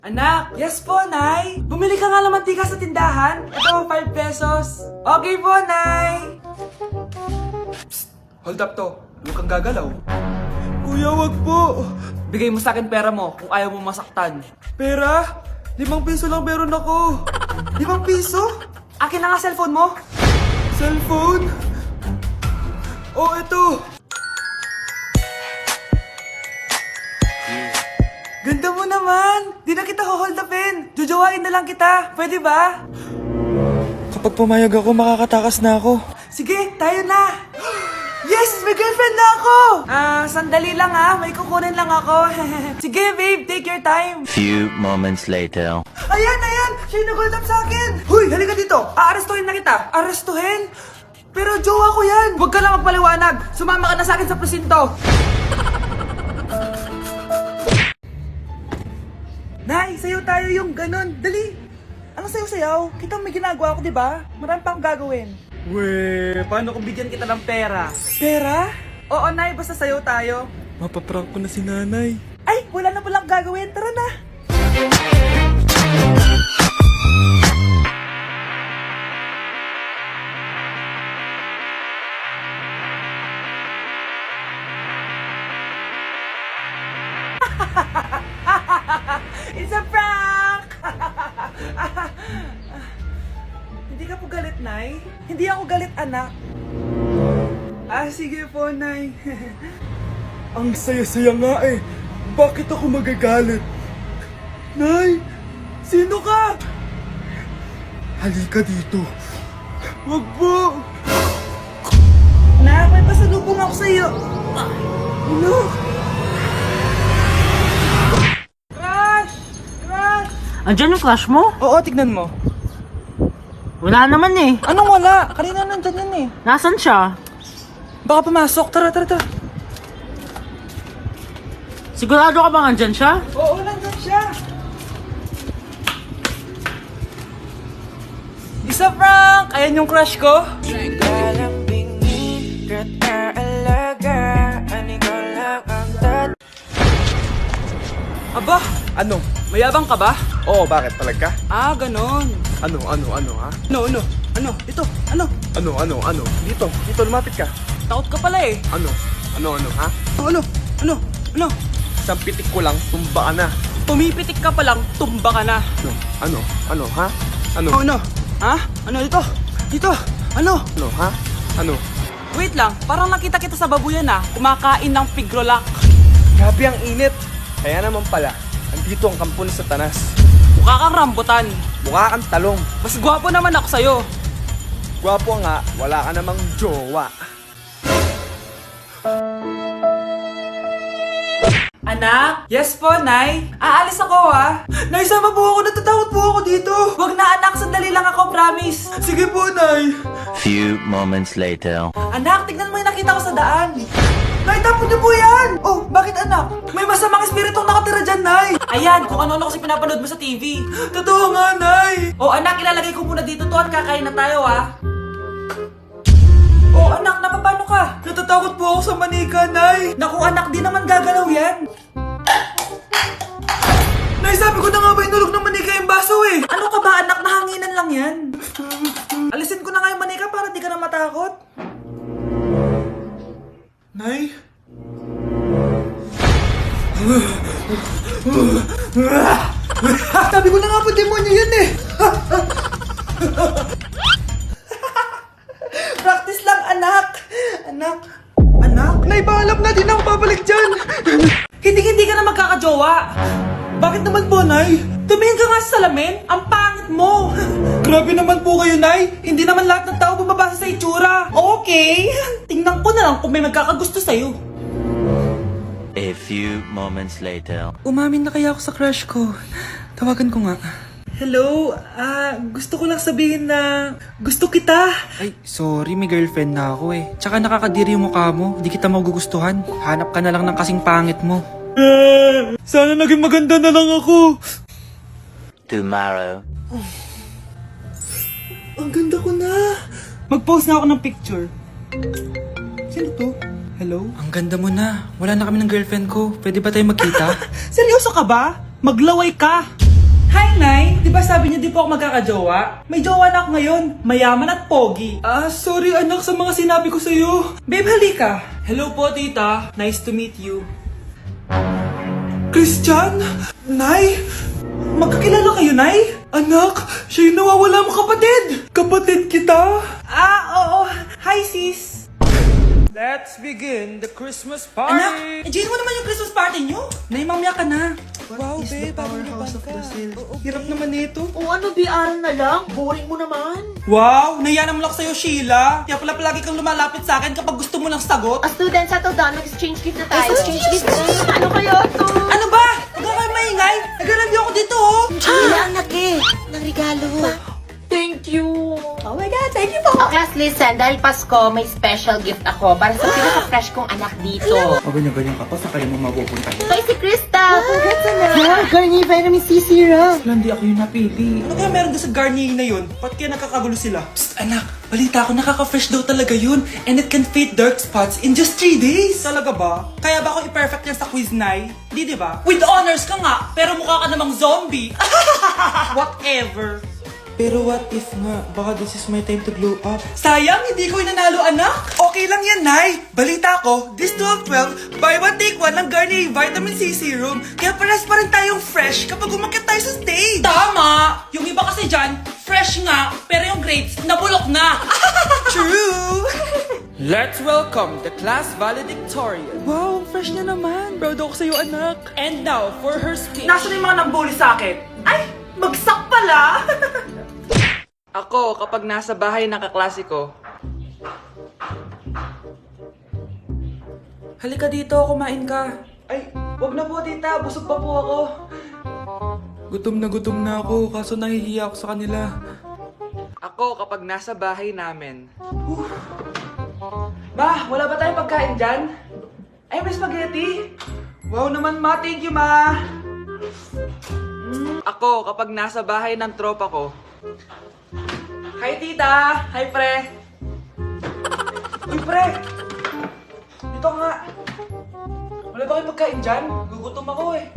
Anak! Yes po, Nay! Bumili ka nga ng mantika sa tindahan. Ito, 5 pesos. Okay po, Nay! Psst! Hold up to. Huwag kang gagalaw. Kuya, wag po. Bigay mo sa akin pera mo kung ayaw mo masaktan. Pera? 5 piso lang meron ako. 5 piso? Akin na nga cellphone mo. Cellphone? Oh, ito. Ganda mo naman! Di na kita hold upin! Jujawain na lang kita! Pwede ba? Kapag pumayag ako, makakatakas na ako. Sige, tayo na! Yes! May girlfriend na ako! Sandali lang ha. May kukunin lang ako. Sige, babe. Take your time. Few moments later. Ayan! Siya yung nag-hold up sa akin! Huy! Halika dito! Aarestuhin na kita! Arestuhin? Pero jowa ko yan! Huwag ka lang magpaliwanag! Sumama ka na sa akin sa presinto! Nay, sayaw tayo yung ganon. Dali! Ano sayaw-sayaw? Kita may ginagawa ko, di ba? Marami pa akong gagawin. Weh, paano kung bigyan kita ng pera? Pera? Oo, Nay, basta sayaw tayo. Mapaprank ko na si Nanay. Ay, wala na palang gagawin. Tara na! It's a prank! Hindi ka po galit, Nay? Hindi ako galit, anak. Sige po, Nay. Ang saya-saya nga eh. Bakit ako magagalit? Nay, sino ka? Halika dito. Wag po. Nak, may pasalubong ako sa'yo. Ano? Andyan yung crush mo? Oo, tignan mo. Wala naman eh. Anong wala? Kanina nandyan yan eh. Nasaan siya? Baka pumasok. Tara. Sigurado ka bang andyan siya? Oo, nandyan siya. Isa prank! Ayan yung crush ko. Aba, Ano? mayabang ka ba? Oo, bakit? Palag ka? Ganon. Ano, ha? Ano? Ito, ano? Ano? Dito, lumapit ka. Takot ka pala eh. Ano, ha? Ano? Isang pitik ko lang, tumba ka na. Pumipitik ka pa lang, tumba ka na. Ano, ha? Ano? Ano? Ha? Ano dito? Dito? Ano? Ano, ha? Ano? Wait lang, parang nakita kita sa babuyan kumakain ng pigrolak. Grabe ang init. Kaya naman pala, andito ang kampo ng Satanas. Mukha kang rambutan. Mukha kang talong. Mas gwapo naman ako sa'yo. Gwapo nga, wala ka namang jowa. Anak? Yes po, Nay. Aalis ako Nay, sama po ako. Natatakot po ako dito. Wag na, anak. Sandali lang ako, promise. Sige po, Nay. Few moments later. Anak, tignan mo yung nakita ko sa daan. Nay, tapon niyo po yan! Oh, bakit anak? May masamang espiritong nakatira dyan, Nay! Ayan, kung ano-ano kasi pinapanood mo sa TV. Totoo nga, Nay! Oh, anak, ilalagay ko muna dito to at kakain na tayo, Oh, anak, napapano ka? Natatakot po ako sa manika, Nay! Naku, anak, di naman gagalaw yan! Nay, sabi ko na nga ba inulog ng manika yung baso eh! Ano ka ba, anak? Nahanginan lang yan! Alisin ko na nga yung manika para di ka na matakot. Nay? Sabi ko na nga po, demonyo yan eh! Practice lang, anak! Anak? Nay, paalam na, di na ako babalik dyan! Hindi ka na magkakajowa! Bakit naman po, Nay? Tumingin ka nga sa salamin, ang pangit mo! Grabe naman po kayo, Nay! Hindi naman lahat ng tao bumabasa sa itsura! Okay! Tingnan ko na lang kung may magkakagusto sa'yo. A few moments later. Umamin na kaya ako sa crush ko. Tawagan ko nga. Hello? Gusto ko lang sabihin na gusto kita. Ay, sorry, may girlfriend na ako eh. Tsaka nakakadiri yung mukha mo. Di kita magugustuhan. Hanap ka na lang ng kasing pangit mo. Sana naging maganda na lang ako. Tomorrow. Ang ganda ko na. Mag-post na ako ng picture. Sino to? Hello? Ang ganda mo na. Wala na kami ng girlfriend ko. Pwede ba tayo magkita? Seryoso ka ba? Maglaway ka. Hi, Nay! Di ba sabi niyo di po ako magkakajowa? May jowa na ako ngayon, mayaman at pogi. Sorry anak sa mga sinabi ko sa'yo. Babe, halika. Hello po, tita. Nice to meet you. Christian? Nay? Magkakilala kayo, Nay? Anak, siya yung nawawala mo kapatid. Kapatid kita? Oo. Hi, sis. Let's begin the Christmas party! Anak, enjoy mo naman yung Christmas party nyo! Naimamya ka na! Wow, babe, powerhouse of Brazil. Hirap naman nito. O ano, BR na lang? Boring mo naman. Wow, nahiya naman ako sa'yo, Sheila. Kaya pala palagi kang lumalapit sa akin kapag gusto mo lang sagot. Students, settle down. Mag-exchange gift na tayo. Exchange gift Ano kayo to? Ano ba? Huwag ka kayo maingay. Nag-review ako dito, oh. Wala anak eh. Ng regalo. Thank you. Oh my God, thank you po. Oh, class, listen. Dahil Pasko, may special gift ako para sa pinaka-fresh kong anak dito. O ganyan-ganyan ka pa, saan kayo mo mapupunta? Ito ay si Krista. Congrats anak. Yeah, Garnier Vitamin C Serum. Wala, hindi ako yung napili. Ano kaya meron doon sa Garnier na yun? Ba't kaya nakakagulo sila? Psst, anak, balita ko nakaka-fresh daw talaga yun. And it can fade dark spots in just 3 days. Talaga ba? Kaya ba ako i-perfect yan sa quiz, Nay? Di ba? With honors ka nga, pero mukha ka namang zombie. Whatever. Pero what if nga, baka this is my time to glow up. Sayang, hindi ko inanalo, anak. Okay lang yan, Nay. Balita ko, this 12-12, buy one take one ng Garnier Vitamin C Serum. Kaya pares pa rin tayong fresh kapag umakyat tayo sa stage. Tama! Yung iba kasi dyan, fresh nga, pero yung grades, nabulok na. True! Let's welcome the class valedictorian. Wow, fresh niya naman. Proud ako sa'yo, anak. And now, for her speech. Nasaan yung mga nambuli sa akin? Ay, bagsak pala! Ako, kapag nasa bahay ng kaklase ko. Halika dito, kumain ka. Ay, wag na po tita, busog pa po ako. Gutom na ako, kaso nahihiya ako sa kanila. Ako, kapag nasa bahay namin. Ma, wala ba tayong pagkain dyan? Ay, may spaghetti. Wow naman ma, thank you ma. Ako, kapag nasa bahay ng tropa ko. Hi tita! Hi pre! Uy pre! Dito nga! Wala ba kayong pagkain dyan? Gugutom ako eh.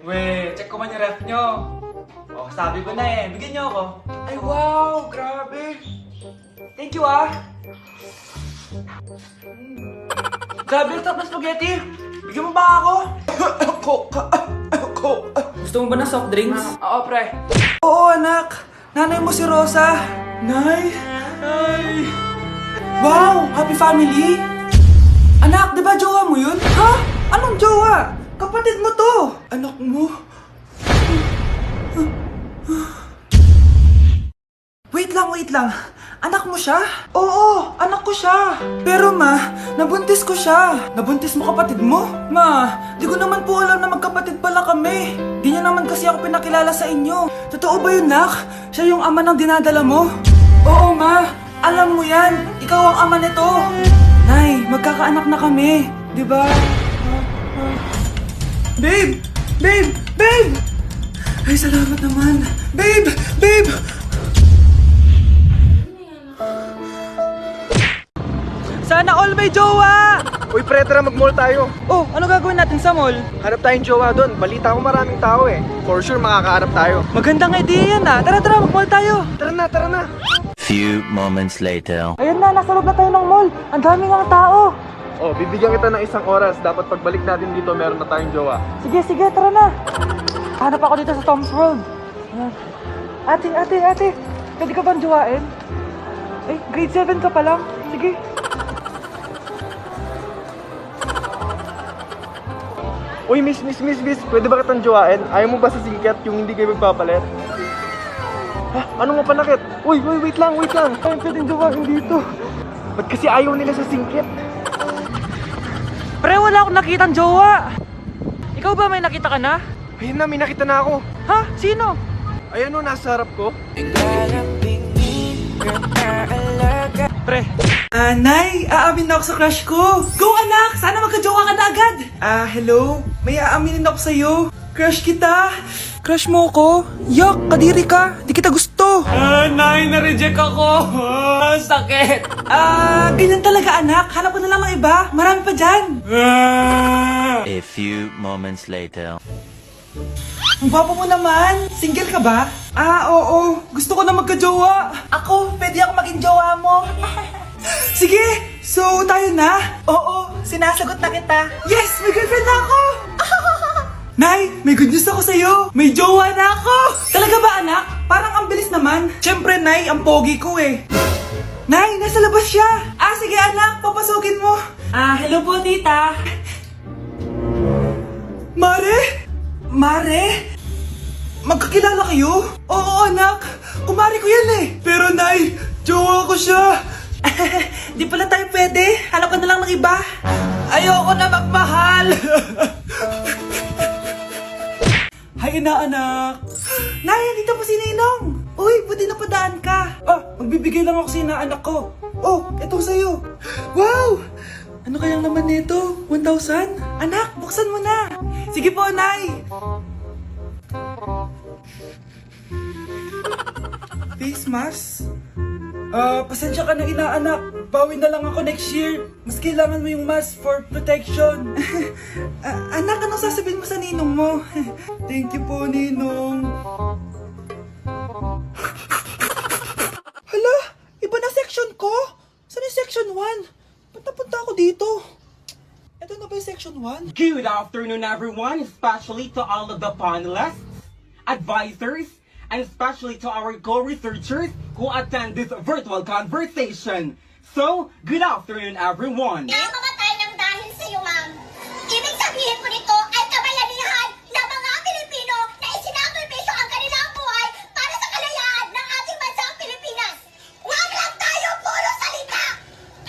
Weh, check ko man yung ref nyo. Oh, sabi ko na eh. Bigyan nyo ako. Ay wow! Grabe! Thank you ah! Grabe, sarap na spaghetti! Bigyan mo ba ako? Gusto mo ba ng soft drinks? Oo, pre. Oo, anak. Nanay mo si Rosa. Nay. Nay. Wow, happy family. Anak, di ba jowa mo yun? Ha? Anong jowa? Kapatid mo to. Anak mo? Wait lang. Anak mo siya? Oo, anak ko siya. Pero ma, nabuntis ko siya. Nabuntis mo kapatid mo? Ma, di ko naman po alam na magkapatid pala kami. Di niya naman kasi ako pinakilala sa inyo. Totoo ba yun, nak? Siya yung ama ng dinadala mo? Oo, ma. Alam mo yan. Ikaw ang ama nito. Nay, magkakaanak na kami. Di ba? Babe! Ay, salamat naman. Babe! Sana all may jowa! Uy pre, tara mag-mall tayo. Oh, ano gagawin natin sa mall? Hanap tayong jowa doon. Balita ko maraming tao eh. For sure makakahanap tayo. Magandang idea yan ah. Tara, mag-mall tayo. Tara na. Few moments later. Ayun na, nasa loob na tayo ng mall. Ang daming ang tao. Oh, bibigyan kita ng 1 oras. Dapat pagbalik natin dito, meron na tayong jowa. Sige, tara na. Hanap ako dito sa Tom's World. Ayan. Ate. Pwede ka bang jowain? Ay, grade 7 ka pa lang. Sige. Uy, miss. Pwede ba kitang jowain? Ayaw mo ba sa singkat yung hindi kayo magpapalit? Ha? Ano nga panakit? Uy, wait lang. Ay, pwedeng jowain dito. Ba't kasi ayaw nila sa singkit? Pre, wala akong nakitang jowa. Ikaw ba may nakita ka na? Ayun na, may nakita na ako. Ha? Sino? Ayan o, nasa harap ko. Pre. Nay, aamin na ako sa crush ko. Go anak! Sana magka-jowa ka na agad. Hello? May aaminin ako sa'yo. Crush kita. Crush mo ko? Yak, kadiri ka. Di kita gusto. Nay, na-reject ako. Sakit. Ganyan talaga anak. Hanap ko na lang ng iba. Marami pa dyan. A few moments later. Ang gwapo mo naman. Single ka ba? Ah, oo. Gusto ko na magka-jowa. Ako, pwede ako maging jowa mo. Sige, so tayo na? Oo, sinasagot na kita. Yes, may girlfriend na ako. Nay, may good news ako sa'yo. May jowa na ako. Talaga ba, anak? Parang ang bilis naman. Siyempre, Nay, ang pogi ko eh. Nay, nasa labas siya. Ah, sige anak, papasukin mo. Ah, hello po, tita. Mare? Mare? Magkakilala kayo? Oo, anak. Kumari ko yan eh. Pero, Nay, jowa ko siya. Di pala tayo pwede. Hanap ka na lang ng iba. Ayoko na magmahal. Hay inaanak. Nay, dito po si Ninong. Uy, buti napadaan ka. Ah, magbibigay lang ako sa inaanak ko. Oh, ito sa'yo. Wow! Ano kayang naman nito? 1,000? Anak, buksan mo na. Sige po, Nay. Face mask? Pasensya ka na inaanak. Bawi na lang ako next year. Mas kailangan mo yung mask for protection. Anak, anong sasabihin mo sa ninong mo? Thank you po, Ninong. Hala, iba na section ko? Saan yung section 1? Ba't napunta ako dito? Ito na ba yung section 1? Good afternoon, everyone, especially to all of the panelists, advisors, and especially to our co-researchers who attend this virtual conversation. So, good afternoon, everyone. Namamatay ng dahil sa iyo, ma'am. Ibig sabihin po nito ay kabayanihan ng mga Pilipino na isinakripisyo ang kanilang buhay para sa kalayaan ng ating bansang Pilipinas. Huwag lang tayo puro salita!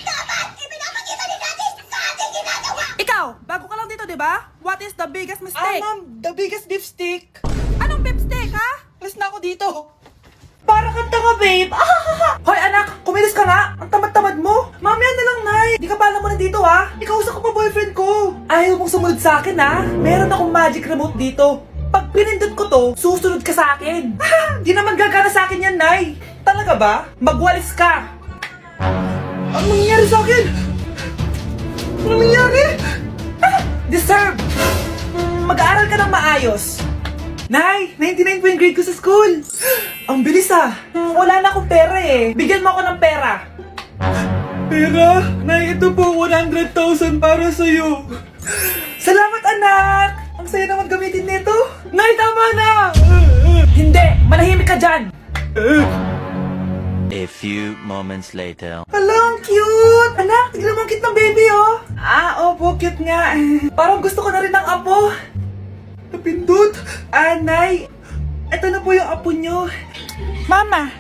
Dapat ipinapakita din natin sa ating ginagawa! Ikaw, bago ka lang dito, di ba? What is the biggest mistake? Ma'am, the biggest beef stick. Anong beef steak, ha? Alis na ako dito. Para kang tanga, babe. Hoy, anak, kumilos ka nga. Ang tamad-tamad mo. Mamaya na lang, Nay. Di ka pala mo nandito, ha? Ikausap ko pa boyfriend ko. Ayaw mong sumunod sa akin, ha? Meron akong magic remote dito. Pag pinindot ko to, susunod ka sa akin. Di naman gagana sa akin yan, Nay. Talaga ba? Magwalis ka. Ano nangyayari sa akin? Ano nangyayari? Deserve. Mag-aaral ka ng maayos. Nay, 99 po yung grade ko sa school. Ang bilis ah. Wala na akong pera eh. Bigyan mo ako ng pera. Pera? Nay, ito po 100,000 para sa'yo. Salamat anak. Ang saya naman gamitin nito. Nay, tama na. Hindi, manahimik ka dyan. A few moments later. Hala, ang cute! Anak, tignan mo ang cute ng baby, oh! Ah, opo, cute nga. Parang gusto ko na rin ng apo. Napindot! Ah, Nay, eto na po yung apo nyo. Mama,